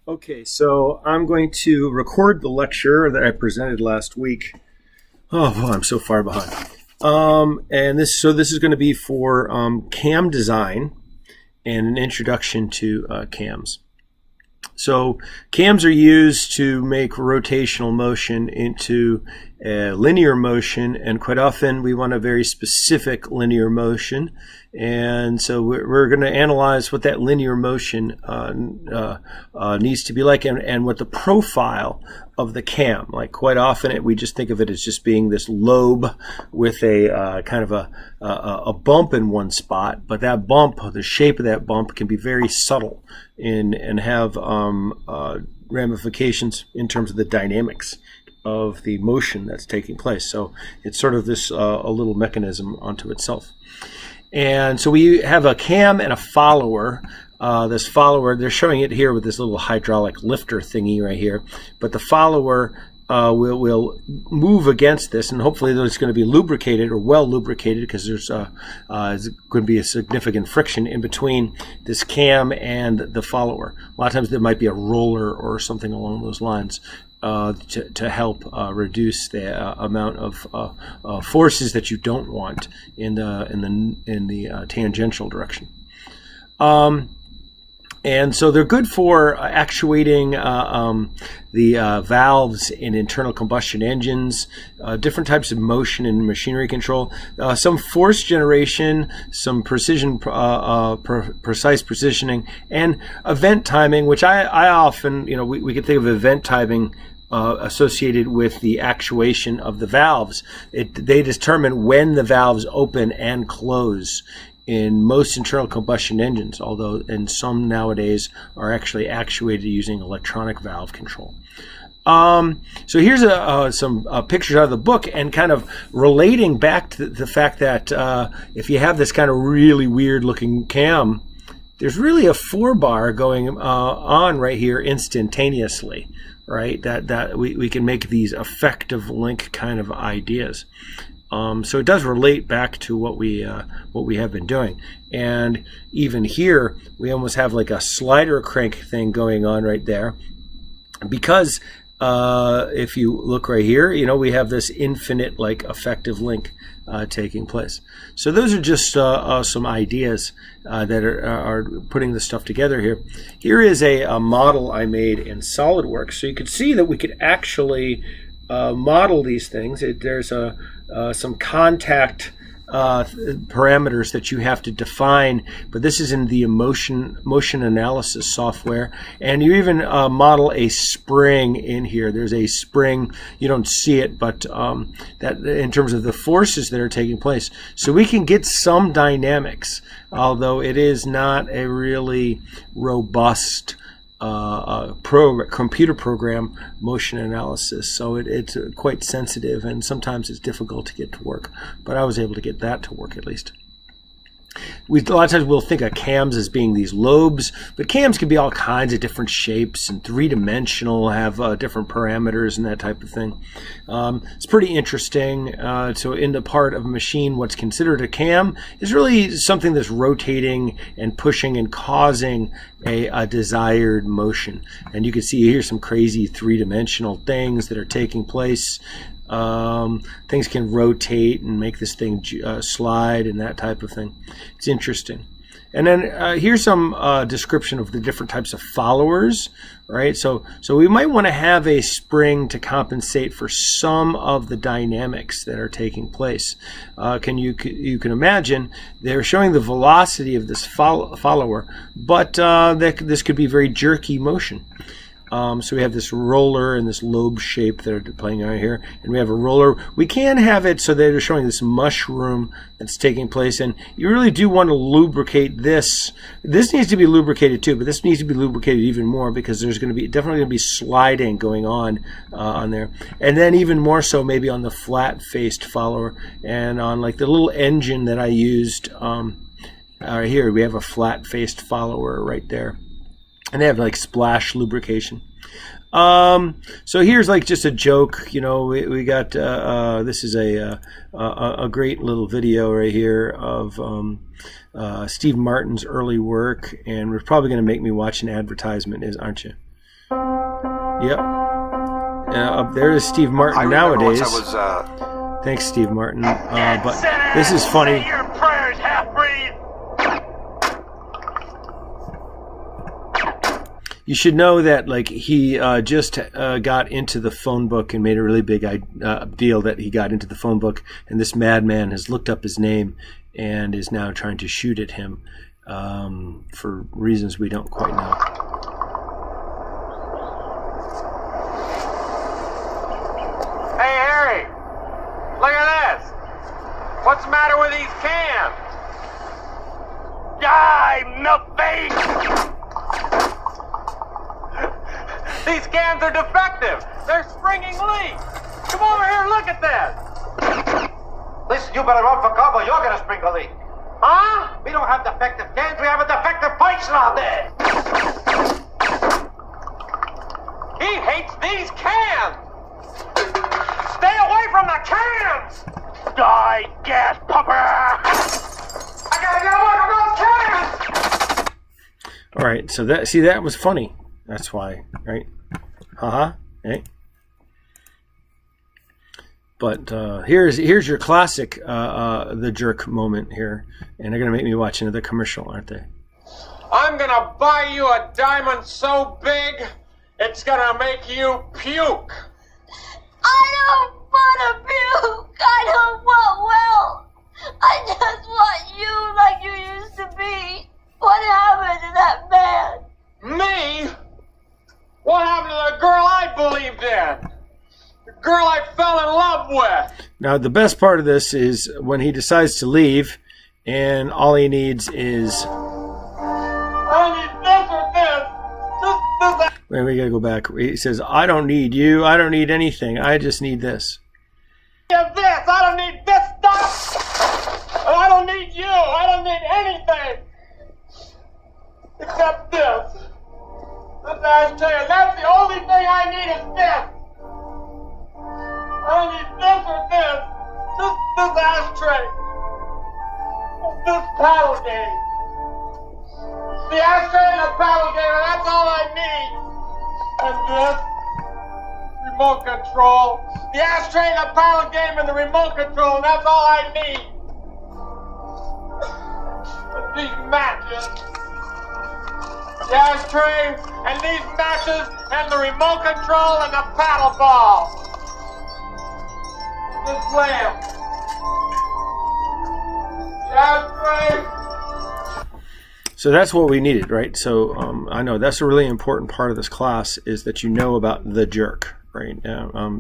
Okay, so I'm going to record the lecture that I presented last week. Oh, boy, I'm so far behind. And this is going to be for CAM design and an introduction to CAMs. So CAMs are used to make rotational motion into linear motion, and quite often we want a very specific linear motion. And so we're going to analyze what that linear motion needs to be like, and what the profile of the CAM. Like, quite often we just think of it as just being this lobe with a kind of a bump in one spot, but that bump, the shape of that bump, can be very subtle and have ramifications in terms of the dynamics of the motion that's taking place. So it's sort of this a little mechanism unto itself. And so we have a CAM and a follower. This follower, they're showing it here with this little hydraulic lifter thingy right here, but the follower will move against this, and hopefully it's going to be lubricated, or well lubricated, because there's going to be a significant friction in between this CAM and the follower. A lot of times there might be a roller or something along those lines to help reduce the amount of forces that you don't want in the tangential direction. And so they're good for actuating the valves in internal combustion engines, different types of motion and machinery control, some force generation, some precision, precise positioning, and event timing, which I often, we can think of event timing associated with the actuation of the valves. They determine when the valves open and close in most internal combustion engines, although in some nowadays are actually actuated using electronic valve control. So here's some pictures out of the book, and kind of relating back to the fact that if you have this kind of really weird looking CAM, there's really a 4-bar going on right here instantaneously, right? That we can make these effective link kind of ideas. So it does relate back to what we have been doing. And even here, we almost have like a slider crank thing going on right there, because if you look right here, we have this infinite like effective link taking place. So those are just some ideas that are putting this stuff together here. Here is a model I made in SolidWorks, so you could see that we could actually model these things. There's some contact parameters that you have to define, but this is in the motion analysis software. And you even model a spring in here. There's a spring, you don't see it, but that in terms of the forces that are taking place. So we can get some dynamics, although it is not a really robust computer program motion analysis, so it's quite sensitive, and sometimes it's difficult to get to work, but I was able to get that to work at least. A lot of times we'll think of CAMs as being these lobes, but CAMs can be all kinds of different shapes and three-dimensional, have different parameters and that type of thing. It's pretty interesting. So in the part of a machine, what's considered a CAM is really something that's rotating and pushing and causing a desired motion. And you can see here some crazy three-dimensional things that are taking place. Things can rotate and make this thing slide and that type of thing. It's interesting. And then here's some description of the different types of followers, right? So we might want to have a spring to compensate for some of the dynamics that are taking place. You can imagine they're showing the velocity of this follower, but this could be very jerky motion. So we have this roller and this lobe shape that are playing out here, and we have a roller. We can have it so that they're showing this mushroom that's taking place, and you really do want to lubricate this. This needs to be lubricated too, but this needs to be lubricated even more, because there's definitely going to be sliding going on there, and then even more so maybe on the flat-faced follower, and on like the little engine that I used. Here we have a flat-faced follower right there. And they have like splash lubrication. So here's like just a joke. We got this is a great little video right here of Steve Martin's early work, and we're probably going to make me watch an advertisement, aren't you? Yep. Up there is Steve Martin nowadays. Once I was, Thanks, Steve Martin. But this is funny. Say your prayers, half-breed. You should know that, like, he just got into the phone book and made a really big deal that he got into the phone book, and this madman has looked up his name and is now trying to shoot at him for reasons we don't quite know. Hey, Harry, look at this. What's the matter with these cans? Die, milk face! These cans are defective. They're springing leaks. Come over here and look at this. Listen, you better run for cover. You're gonna spring a leak. Huh? We don't have defective cans. We have a defective person out there. He hates these cans. Stay away from the cans. Die, gas pumper. I gotta get away from those cans. All right, so that was funny. That's why, right? Right? But here's your classic the jerk moment here, and they're gonna make me watch another commercial, aren't they? I'm gonna buy you a diamond so big, it's gonna make you puke. I don't want to puke. I don't want well. I just want you like you used to be. What happened to that man? Me? What happened to the girl I believed in? The girl I fell in love with? Now, the best part of this is when he decides to leave, and all he needs is... I need this or this. This. Wait, we gotta go back. He says, I don't need you. I don't need anything. I just need this. This. I don't need this stuff. I don't need you. I don't need anything. Except this. This ashtray. That's the only thing I need is this. I don't need this or this. This ashtray. This paddle game. The ashtray and the paddle game, and that's all I need. And this remote control. The ashtray and the paddle game and the remote control, and that's all I need. And these matches. The ashtray and these matches and the remote control and the paddle ball. This lamp. The ashtray. So that's what we needed, right? So I know that's a really important part of this class is that you know about the jerk, right?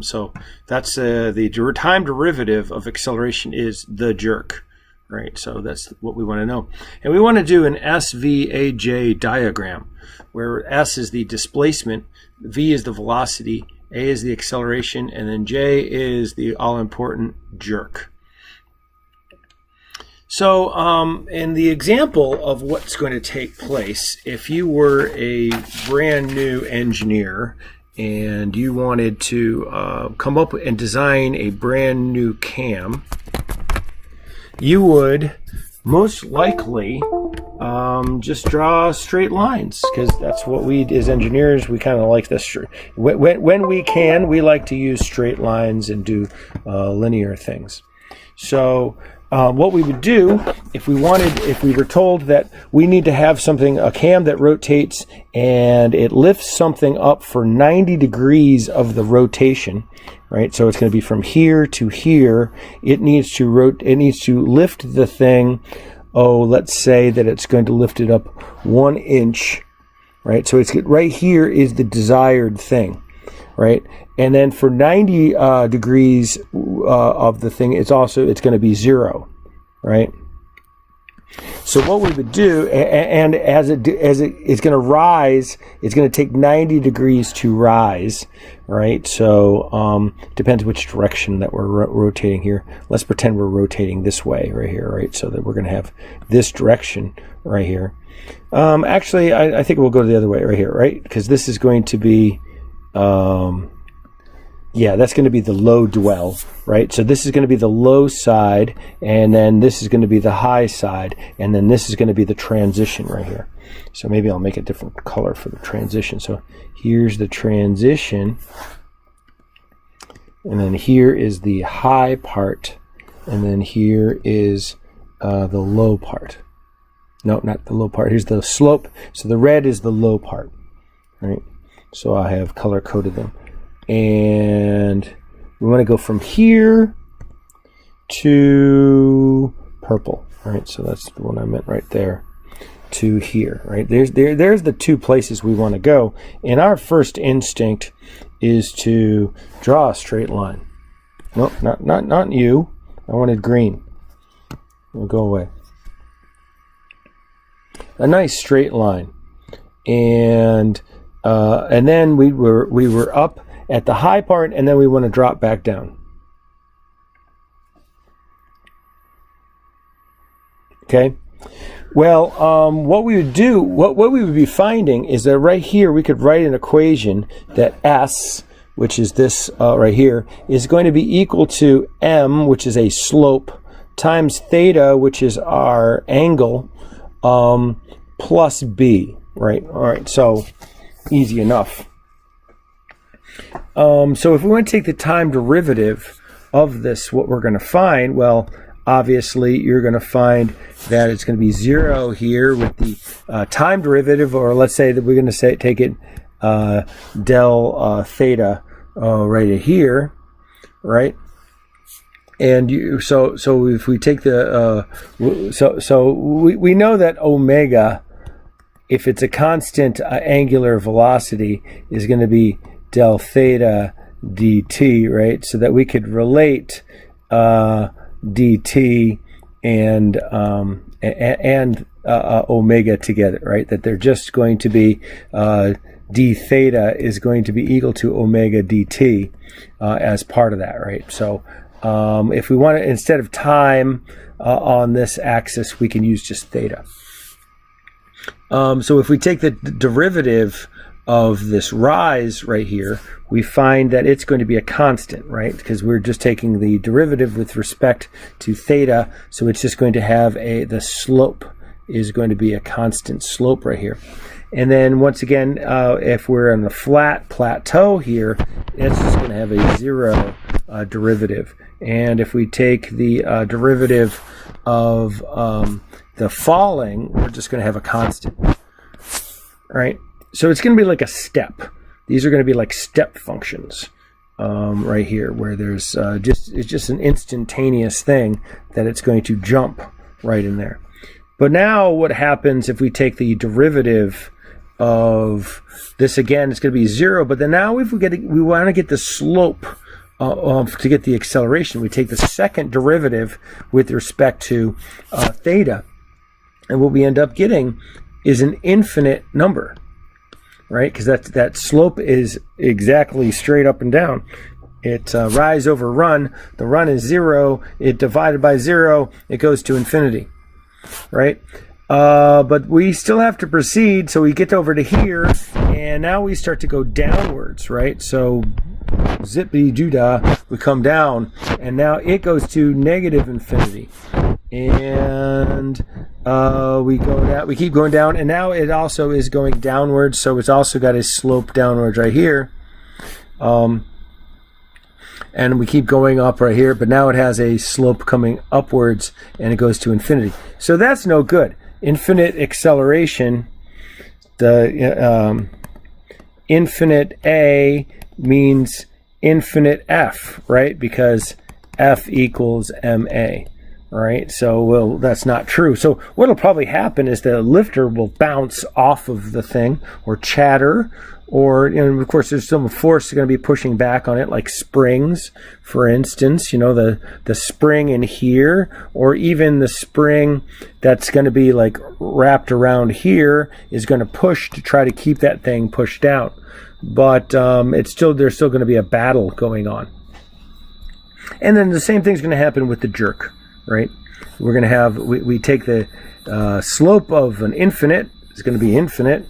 So that's the time derivative of acceleration is the jerk, right? So that's what we want to know. And we want to do an SVAJ diagram where S is the displacement, V is the velocity, A is the acceleration, and then J is the all-important jerk. So in the example of what's going to take place, if you were a brand new engineer and you wanted to come up and design a brand new cam, you would most likely just draw straight lines, because that's what we as engineers, we kind of like this. When we can, we like to use straight lines and do linear things. So what we would do if we were told that we need to have something, a cam that rotates and it lifts something up for 90 degrees of the rotation, right? So it's going to be from here to here. It needs to lift the thing. Oh, let's say that it's going to lift it up 1 inch, right? So it's right here is the desired thing, right? And then for 90 degrees of the thing, it's going to be 0, right? So what we would do, and as it's going to rise, it's going to take 90 degrees to rise, right? So depends which direction that we're rotating here. Let's pretend we're rotating this way right here, right? So that we're going to have this direction right here. Actually, I think we'll go the other way right here, right? Because this is going to be Yeah, that's going to be the low dwell, right? So this is going to be the low side, and then this is going to be the high side, and then this is going to be the transition right here. So maybe I'll make a different color for the transition. So here's the transition, and then here is the high part, and then here is the low part. No, not the low part. Here's the slope. So the red is the low part, right? So I have color coded them. And we want to go from here to purple, right? So that's the one I meant right there, to here, right? There's the two places we want to go. And our first instinct is to draw a straight line. No, not you. I wanted green. It'll go away. A nice straight line, and then we were up at the high part, and then we want to drop back down. Okay. Well, what we would do, what we would be finding is that right here we could write an equation that S, which is this right here, is going to be equal to M, which is a slope, times theta, which is our angle, plus B, right? All right, so easy enough. So if we want to take the time derivative of this, what we're going to find, well, obviously you're going to find that it's going to be 0 here with the time derivative, or let's say that we're going to take it del theta right here, right? And so if we take the we know that omega, if it's a constant angular velocity, is going to be del theta dt, right? So that we could relate dt and omega together, right? That they're just going to be d theta is going to be equal to omega dt as part of that, right? So if we want to, instead of time on this axis, we can use just theta. So if we take the derivative of this rise right here, we find that it's going to be a constant, right? Because we're just taking the derivative with respect to theta, so it's just going to have the slope is going to be a constant slope right here. And then once again, if we're on the flat plateau here, it's just going to have a 0 derivative. And if we take the derivative of the falling, we're just going to have a constant, right? So it's going to be like a step. These are going to be like step functions right here, where there's it's just an instantaneous thing that it's going to jump right in there. But now what happens if we take the derivative of this again? It's going to be 0, but then now if we want to get the slope to get the acceleration, we take the second derivative with respect to theta, and what we end up getting is an infinite number, right? Because that slope is exactly straight up and down. It's rise over run. The run is 0. It divided by 0, it goes to infinity, right? But we still have to proceed, so we get over to here, and now we start to go downwards, right? So zippity doo-dah, we come down, and now it goes to negative infinity. And we go down, we keep going down, and now it also is going downwards, so it's also got a slope downwards right here. And we keep going up right here, but now it has a slope coming upwards, and it goes to infinity. So that's no good. Infinite acceleration, the infinite A means infinite F, right? Because F equals MA, right? So, well, that's not true. So what will probably happen is the lifter will bounce off of the thing, or chatter, or, of course, there's some force going to be pushing back on it, like springs, for instance, the spring in here, or even the spring that's going to be like wrapped around here is going to push to try to keep that thing pushed down. But there's still going to be a battle going on. And then the same thing's going to happen with the jerk, right? We're going to have, we take the slope of an infinite, it's going to be infinite,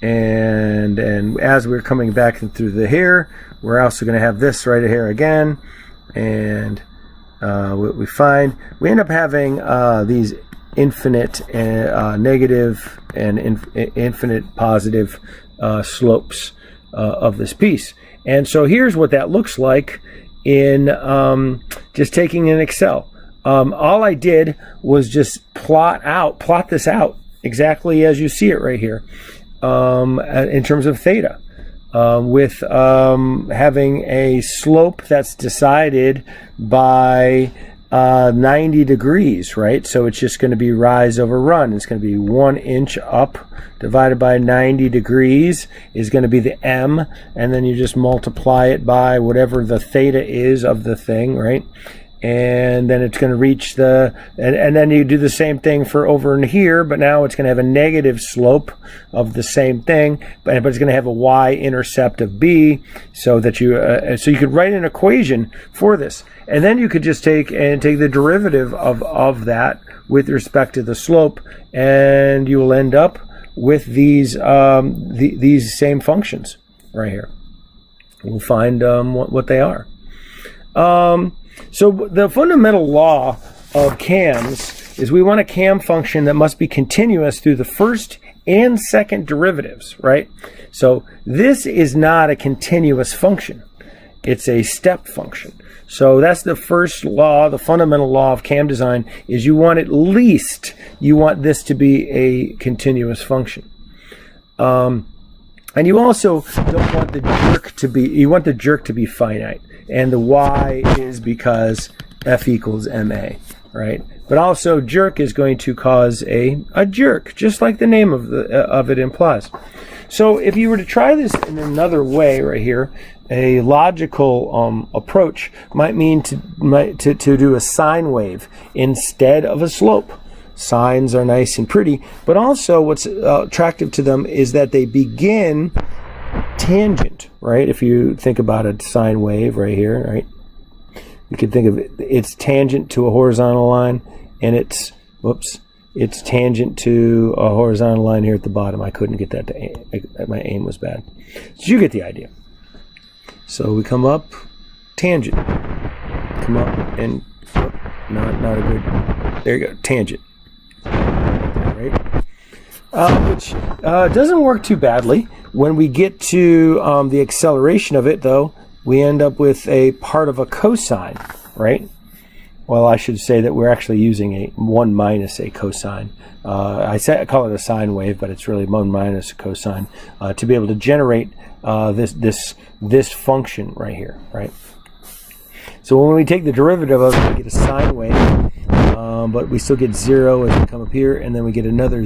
And as we're coming back through the here, we're also going to have this right here again. And what we find, we end up having these infinite negative and infinite positive slopes of this piece. And so here's what that looks like in just taking in Excel. All I did was just plot this out exactly as you see it right here in terms of theta, with having a slope that's decided by 90 degrees, right? So it's just going to be rise over run. It's going to be 1 inch up divided by 90 degrees is going to be the m, and then you just multiply it by whatever the theta is of the thing, right? And then it's going to reach the, and then you do the same thing for over in here, but now it's going to have a negative slope of the same thing, but it's going to have a y-intercept of b, so that so you could write an equation for this, and then you could just take the derivative of that with respect to the slope, and you will end up with these same functions right here. We'll find what they are. So the fundamental law of cams is we want a cam function that must be continuous through the first and second derivatives, right? So this is not a continuous function. It's a step function. So that's the first law, the fundamental law of cam design, is you want this to be a continuous function. And you also don't want the jerk to be, you want the jerk to be finite. And the y is because f equals ma, right? But also jerk is going to cause a jerk, just like the name of it implies. So if you were to try this in another way right here, a logical approach might mean to do a sine wave instead of a slope. Sines are nice and pretty, but also what's attractive to them is that they begin tangent, right? If you think about a sine wave right here, right? You can think of it's tangent to a horizontal line, and it's tangent to a horizontal line here at the bottom. I couldn't get that to aim. My aim was bad. So you get the idea. So we come up, tangent. Come up, and not a good, there you go, tangent. Right? Which doesn't work too badly. When we get to the acceleration of it, though, we end up with a part of a cosine, right? Well, I should say that we're actually using a 1 minus a cosine. I call it a sine wave, but it's really 1 minus a cosine to be able to generate this function right here, right? So when we take the derivative of it, we get a sine wave, but we still get 0 as we come up here, and then we get another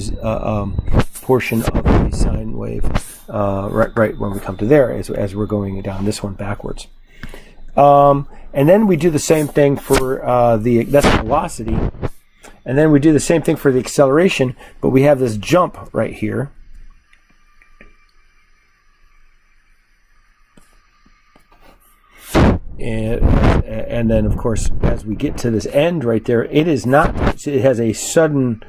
portion of the sine wave right when we come to there as we're going down this one backwards. And then we do the same thing for that's the velocity, and then we do the same thing for the acceleration, but we have this jump right here. And then of course as we get to this end right there, it has a sudden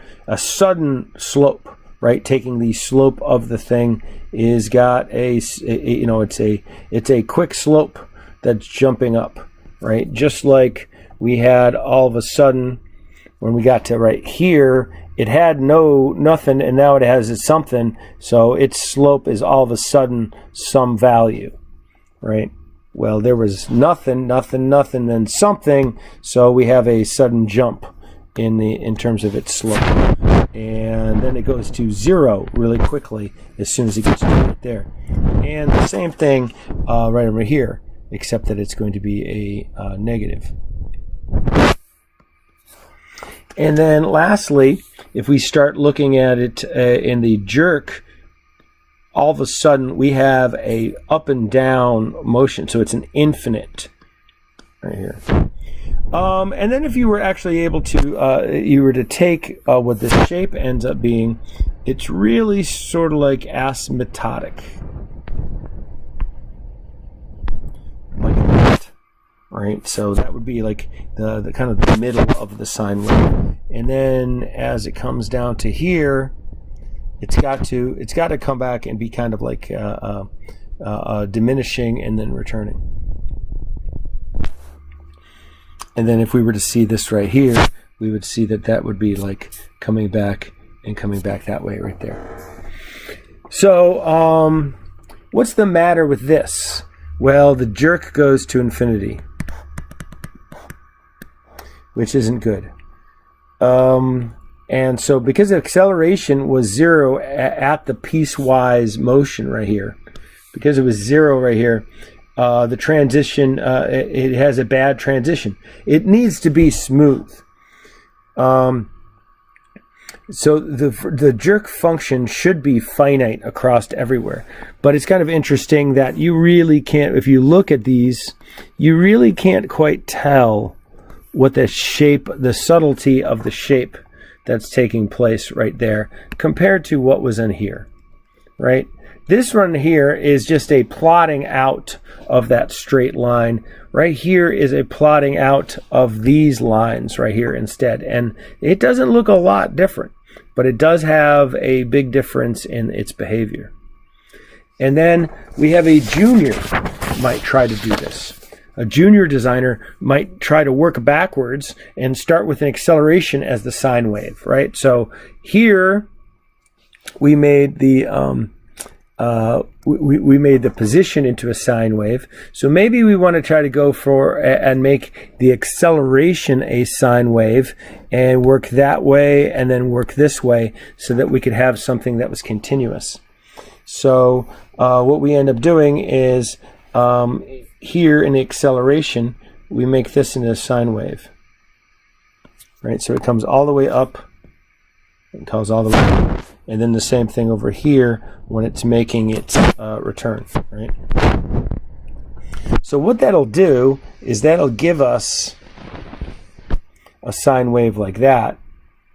slope, right? Taking the slope of the thing is got it's a quick slope that's jumping up, right? Just like we had all of a sudden when we got to right here, it had nothing, and now it has a something, so its slope is all of a sudden some value, right? Well, there was nothing, then something, so we have a sudden jump in terms of its slope. And then it goes to 0 really quickly as soon as it gets to right there. And the same thing right over here, except that it's going to be a negative. And then lastly, if we start looking at it in the jerk, all of a sudden we have a up and down motion, so it's an infinite right here. And then if you were actually able to take what this shape ends up being, it's really sort of like asymptotic, like that, right? So that would be like the kind of the middle of the sine wave. And then as it comes down to here, it's got to come back and be kind of like diminishing and then returning. And then if we were to see this right here, we would see that that would be like coming back and coming back that way right there. So what's the matter with this? Well, the jerk goes to infinity, which isn't good. And so because the acceleration was 0 at the piecewise motion right here, because it was 0 right here, the transition, it has a bad transition. It needs to be smooth. So the jerk function should be finite across everywhere. But it's kind of interesting that you really can't, if you look at these, you really can't quite tell what the shape, the subtlety of the shape that's taking place right there compared to what was in here, right? This one here is just a plotting out of that straight line. Right here is a plotting out of these lines right here instead. And it doesn't look a lot different, but it does have a big difference in its behavior. And then we have a junior might try to do this. A junior designer might try to work backwards and start with an acceleration as the sine wave, right? So here we made the we made the position into a sine wave. So maybe we want to try to go for and make the acceleration a sine wave and work that way and then work this way so that we could have something that was continuous. So what we end up doing is here in the acceleration, we make this into a sine wave, right? So it comes all the way up and comes all the way up. And then the same thing over here when it's making its return, right? So what that'll do is that'll give us a sine wave like that,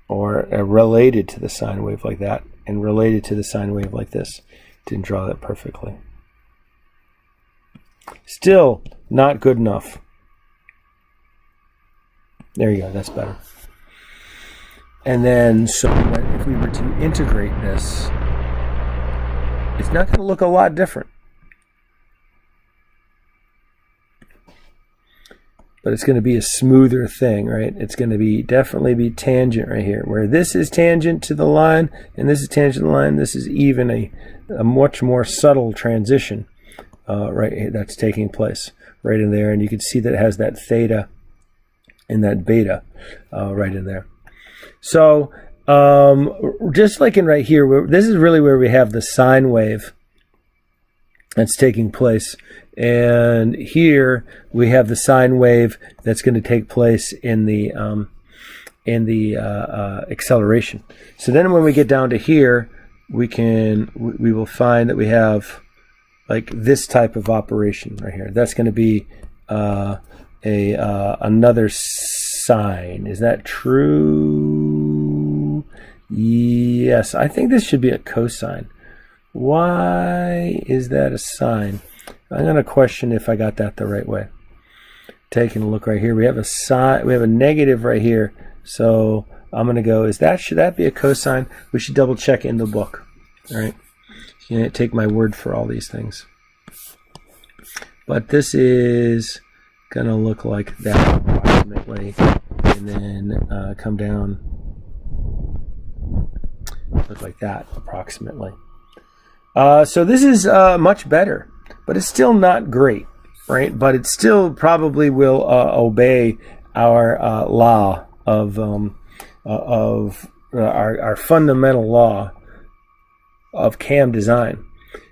or related to the sine wave like that, and related to the sine wave like this. Didn't draw that perfectly. Still not good enough. There you go, that's better. And then, so if we were to integrate this, it's not going to look a lot different. But it's going to be a smoother thing, right? It's going to be definitely be tangent right here, where this is tangent to the line, and this is tangent to the line. This is even a much more subtle transition, right here, that's taking place right in there. And you can see that it has that theta and that beta right in there. So just like in right here, this is really where we have the sine wave that's taking place. And here we have the sine wave that's going to take place in the acceleration. So then when we get down to here, we will find that we have like this type of operation right here. That's going to be another sine. Is that true? Yes, I think this should be a cosine. Why is that a sine? I'm going to question if I got that the right way. Taking a look right here, we have a sine, we have a negative right here. So I'm going to go, should that be a cosine? We should double check in the book. All right. You can't take my word for all these things. But this is going to look like that approximately, and then come down, look like that approximately. So this is much better, but it's still not great, right? But it still probably will obey our law of our fundamental law of CAM design,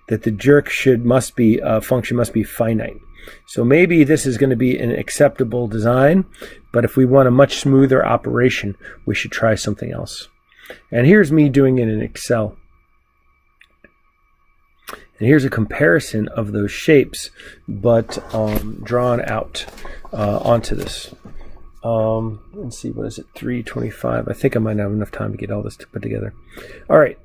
that the jerk function must be finite. So maybe this is going to be an acceptable design, but if we want a much smoother operation, we should try something else. And here's me doing it in Excel. And here's a comparison of those shapes, but drawn out onto this. Let's see, what is it, 325? I think I might have enough time to get all this put together. All right.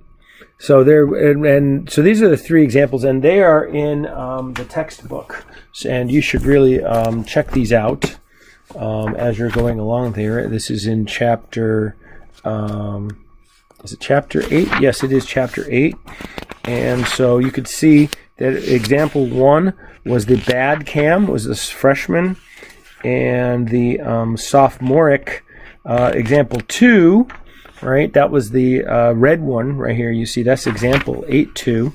So so these are the three examples, and they are in the textbook. And you should really check these out as you're going along there. This is in chapter is it chapter 8? Yes, it is chapter 8. And so you could see that example 1 was the bad cam, was this freshman, and the sophomoric example 2, right? That was the red one right here. You see that's example 8.2.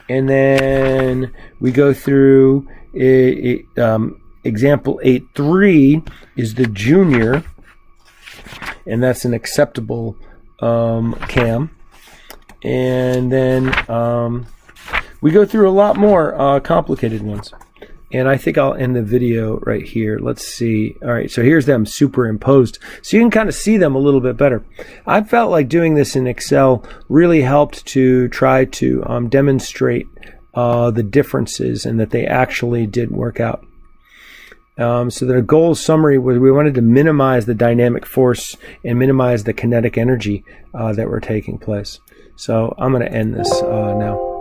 And then we go through example 8.3 is the junior, and that's an acceptable cam. And then we go through a lot more complicated ones. And I think I'll end the video right here. Let's see. All right, so here's them superimposed. So you can kind of see them a little bit better. I felt like doing this in Excel really helped to try to demonstrate the differences and that they actually did work out. So the goal summary was we wanted to minimize the dynamic force and minimize the kinetic energy that were taking place. So I'm going to end this now.